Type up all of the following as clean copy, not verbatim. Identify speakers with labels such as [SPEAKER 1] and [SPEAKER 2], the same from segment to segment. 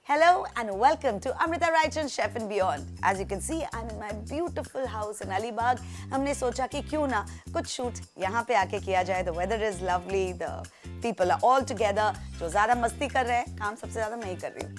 [SPEAKER 1] Hello and welcome to Amrita Raichand Chef and Beyond. As you can see, I'm in my beautiful house in Alibag. हमने सोचा कि क्यों ना कुछ shoot यहाँ पे आके किया जाए. The weather is lovely, the people are all together. जो ज़्यादा मस्ती कर रहे हैं, काम सबसे ज़्यादा मैं ही कर रही हूँ.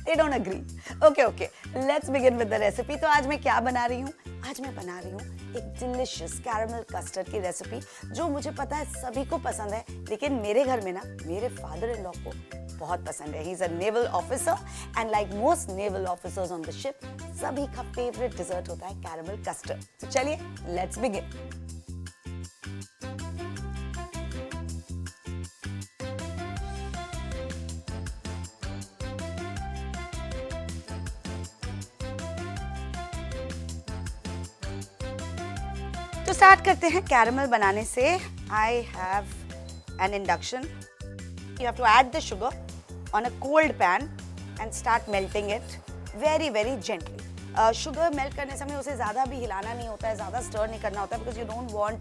[SPEAKER 1] They don't agree. Okay. Let's begin with the recipe. तो आज मैं क्या बना रही हूँ? आज मैं बना रही हूँ एक डिलिशियस कैरमल कस्टर्ड की रेसिपी जो मुझे पता है सभी को पसंद है, लेकिन मेरे घर में ना मेरे फादर इन लॉ को बहुत पसंद है. He is a naval officer and like most naval officers on the ship, सभी का favorite dessert होता है caramel custard. तो चलिए, let's begin. तो स्टार्ट करते हैं कैरमल बनाने से. I have an induction. You have to add the sugar on a cold pan and start melting it very gently. Sugar melt करने समय उसे ज़्यादा भी हिलाना नहीं होता है, ज़्यादा stir नहीं करना होता है because you don't want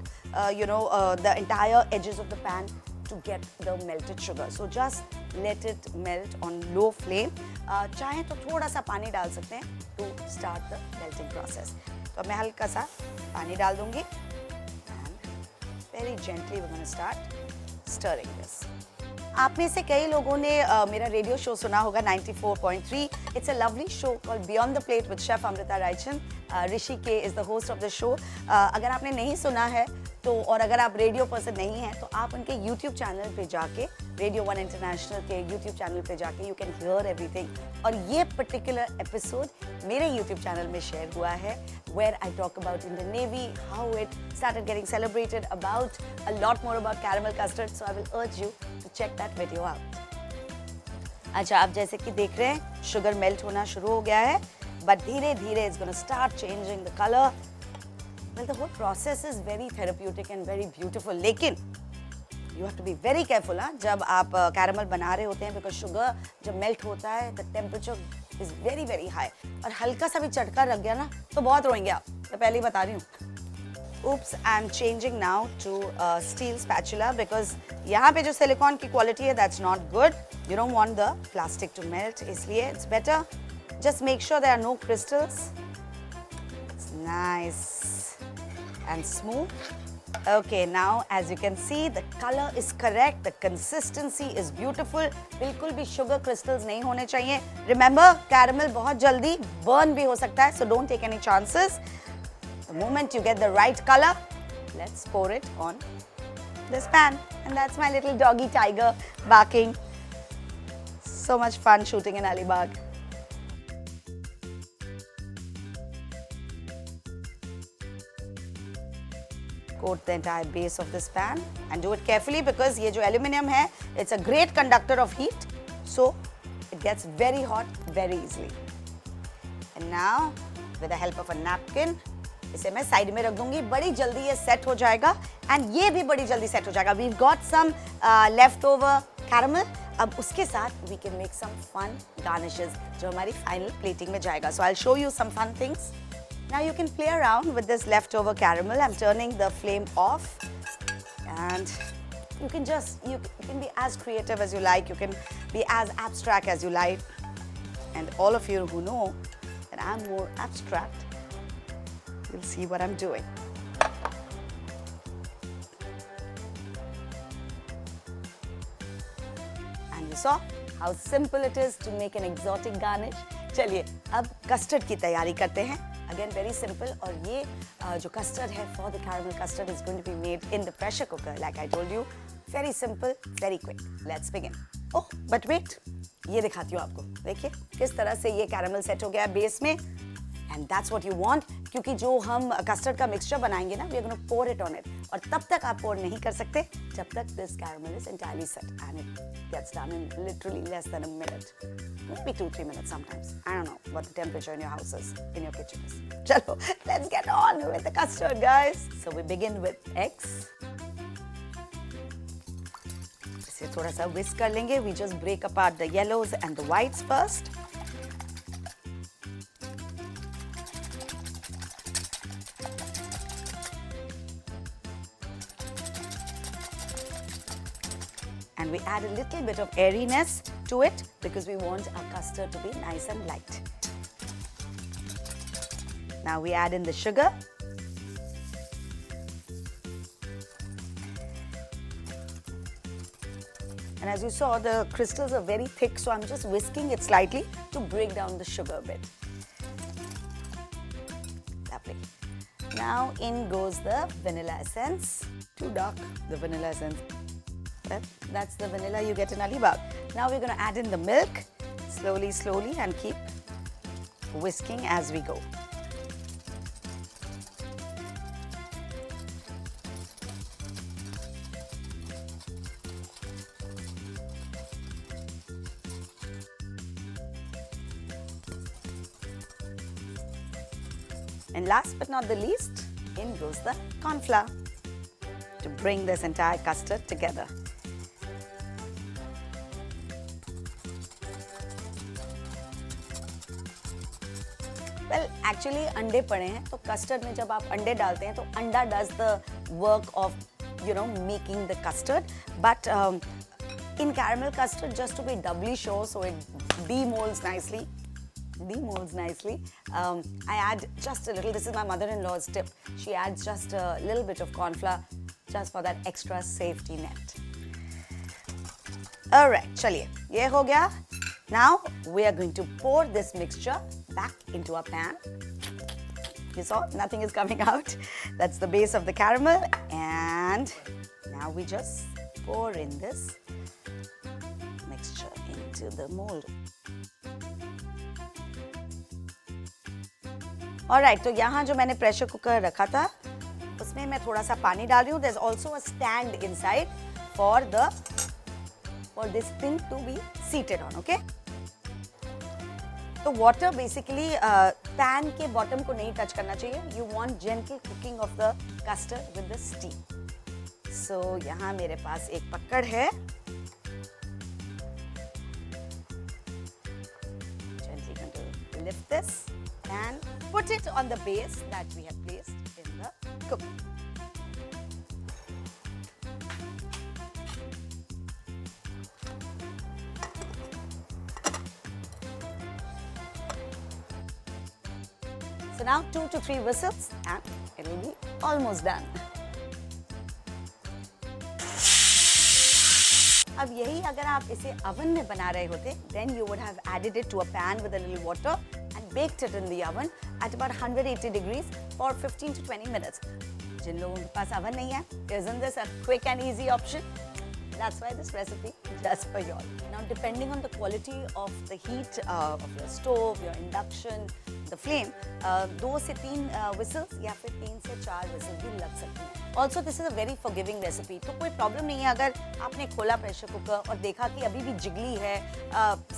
[SPEAKER 1] the entire edges of the pan to get the melted sugar. So just let it melt on low flame. चाहें तो थोड़ा सा पानी डाल सकते हैं to start the melting process. तो अब मैं हल्का सा पानी डाल दूंगी and very gently we're going to start stirring this. आप में से कई लोगों ने मेरा रेडियो शो सुना होगा 94.3. It's a lovely show called Beyond the Plate with Chef Amrita Raichand. Rishi K is the host of the show. अगर आपने नहीं सुना है तो और अगर आप रेडियो पर्सन नहीं हैं तो आप उनके YouTube चैनल पे जाके रेडियो 1 इंटरनेशनल के YouTube चैनल पे जाके यू कैन हियर एवरीथिंग. और ये पर्टिकुलर एपिसोड मेरे YouTube चैनल में शेयर हुआ है where I talk about Indian Navy, how it started getting celebrated, about a lot more about caramel custard. So I will urge you to check that video out. अच्छा, आप जैसे कि देख रहे हैं शुगर मेल्ट होना शुरू हो गया है, but धीरे-धीरे it's going to start changing the color. Well, the whole process is very therapeutic and very beautiful. लेकिन you have to be very careful जब आप कैरमल बना रहे होते हैं because sugar जब मेल्ट होता है the temperature is very high. और हल्का सा भी चटका रख गया ना तो बहुत रोएंगे आप. मैं पहले ही बता रही हूँ. Oops, I'm changing now to a steel spatula because यहाँ पे जो silicone की quality है that's not good. You don't want the plastic to melt. इसलिए it's better. Just make sure there are no crystals. It's nice and smooth. Okay, now as you can see the color is correct, the consistency is beautiful. बिल्कुल भी sugar crystals नहीं होने चाहिए. Remember, caramel बहुत जल्दी burn भी हो सकता है, so don't take any chances. The moment you get the right color, let's pour it on this pan. And that's my little doggy tiger barking. So much fun shooting in Alibag. Coat the entire base of this pan and do it carefully because ये जो aluminium है, it's a great conductor of heat, so it gets very hot very easily. And now, with the help of a napkin, इसे मैं side में रख दूंगी. बड़ी जल्दी ये सेट हो जाएगा and ये भी बड़ी जल्दी सेट हो जाएगा. We've got some leftover caramel. अब उसके साथ we can make some fun garnishes जो हमारी final plating में जाएगा. So I'll show you some fun things. Now you can play around with this leftover caramel. I'm turning the flame off and you can be as creative as you like. You can be as abstract as you like. And all of you who know that I'm more abstract, you'll see what I'm doing. And you saw how simple it is to make an exotic garnish. चलिए अब custard की तैयारी करते हैं. Again, very simple. और ये जो custard है for the caramel custard is going to be made in the pressure cooker, like I told you. Very simple, very quick. Let's begin. Oh, but wait. ये दिखाती हूँ आपको. देखिए किस तरह से ये caramel set हो गया बेस में. And that's what you want, क्योंकि जो हम custard का mixture बनाएंगे ना, we are going to pour it on it. और तब तक आप pour नहीं कर सकते जब तक this caramel is entirely set, and it gets done in literally less than a minute, maybe 2-3 minutes sometimes. I don't know what the temperature in your house is, in your kitchen is. Chalo, let's get on with the custard, guys. So we begin with eggs. इसे थोड़ा सा whisk कर लेंगे. We just break apart the yellows and the whites first. And we add a little bit of airiness to it because we want our custard to be nice and light. Now we add in the sugar. And as you saw, the crystals are very thick, so I'm just whisking it slightly to break down the sugar a bit. Lovely. Now in goes the vanilla essence. Too dark, the vanilla essence. But that's the vanilla you get in Alibag. Now we're going to add in the milk, slowly, slowly, and keep whisking as we go. And last but not the least, in goes the cornflour to bring this entire custard together. Well, actually अंडे पड़े हैं तो custard में जब आप अंडे डालते हैं तो अंडा does the work of, making the custard. But in caramel custard, just to be doubly sure, so it demolds nicely. I add just a little. This is my mother-in-law's tip. She adds just a little bit of cornflour just for that extra safety net. Alright, chaliye, ye ho gaya. Now we are going to pour this mixture back into our pan. You saw, nothing is coming out. That's the base of the caramel. And now we just pour in this mixture into the mold. Alright, तो यहाँ जो मैंने pressure cooker रखा था उसमें मैं थोड़ा सा पानी डाल रही हूँ. There's also a stand inside for this thing to be seated on, okay? तो water basically pan के bottom को नहीं touch करना चाहिए. You want gentle cooking of the custard with the steam. So यहाँ मेरे पास एक पकड़ है. Gently going to lift this and put it on the base that we have placed in the cooker. So now 2 to 3 whistles and it will be almost done. अब यही अगर आप इसे oven में बना रहे होते, then you would have added it to a pan with a little water and baked it in the oven at about 180 degrees for 15 to 20 minutes. जिन लोगों के पास oven नहीं है, isn't this a quick and easy option? That's why this recipe is just for you all. Now, depending on the quality of the heat of your stove, your induction, the flame, 2 से 3 whistles या फिर 3 से 4 whistles भी लग सकती हैं. Also, this is a very forgiving recipe. तो कोई problem नहीं है अगर आपने खोला प्रेशर कुकर और देखा कि अभी भी जिगली है,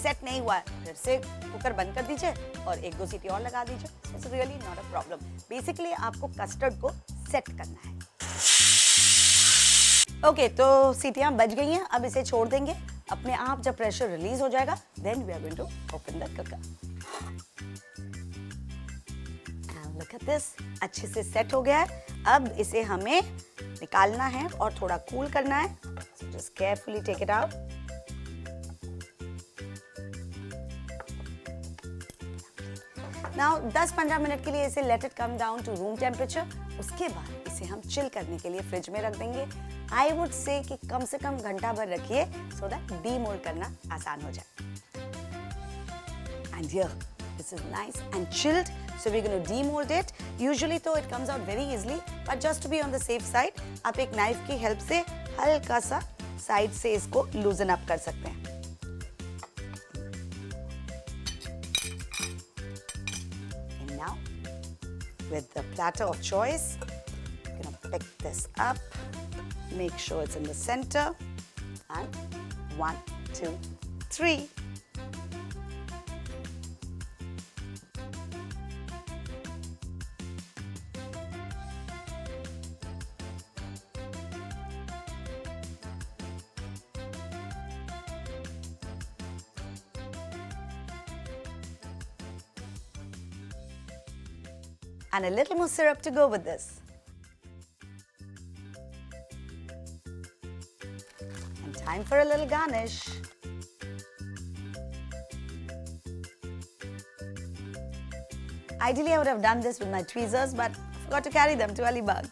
[SPEAKER 1] सेट नहीं हुआ है, फिर से कुकर बंद कर दीजिए और 1-2 सीटी और लगा दीजिए. It's really not a problem. Basically, आपको कस्टर्ड को सेट करना है. ओके, तो सीटियां बज गई हैं. अब इसे छोड़ देंगे. अपने आप जब प्रेशर रिलीज हो जाएगा, then we are going to open the cooker. And look at this, अच्छे से सेट हो गया है. अब इसे हमें निकालना है और थोड़ा कूल करना है. So just carefully take it out. Now 10-15 minute के लिए इसे let it come down to room temperature. उसके बाद इसे हम चिल करने के लिए फ्रिज में रख देंगे. I would say कि कम से कम घंटा भर रखिए so that demold करना आसान हो जाए. And here, this is nice and chilled. So we're going to demold it. Usually though it comes out very easily, but just to be on the safe side, आप एक knife की help से हल्का सा side से इसको loosen up कर सकते हैं. And now, with the platter of choice, I'm going to pick this up. Make sure it's in the center. And 1, 2, 3. And a little more syrup to go with this. And time for a little garnish. Ideally, I would have done this with my tweezers, but I forgot to carry them to Alibag.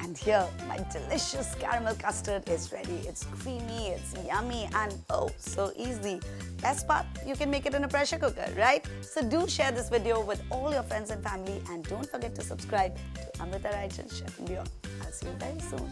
[SPEAKER 1] And here, my delicious caramel custard is ready. It's creamy, it's yummy, and oh, so easy. Best part, you can make it in a pressure cooker, right? So do share this video with all your friends and family, and don't forget to subscribe to Amrita Raichand Chef and Beyond. I'll see you very soon.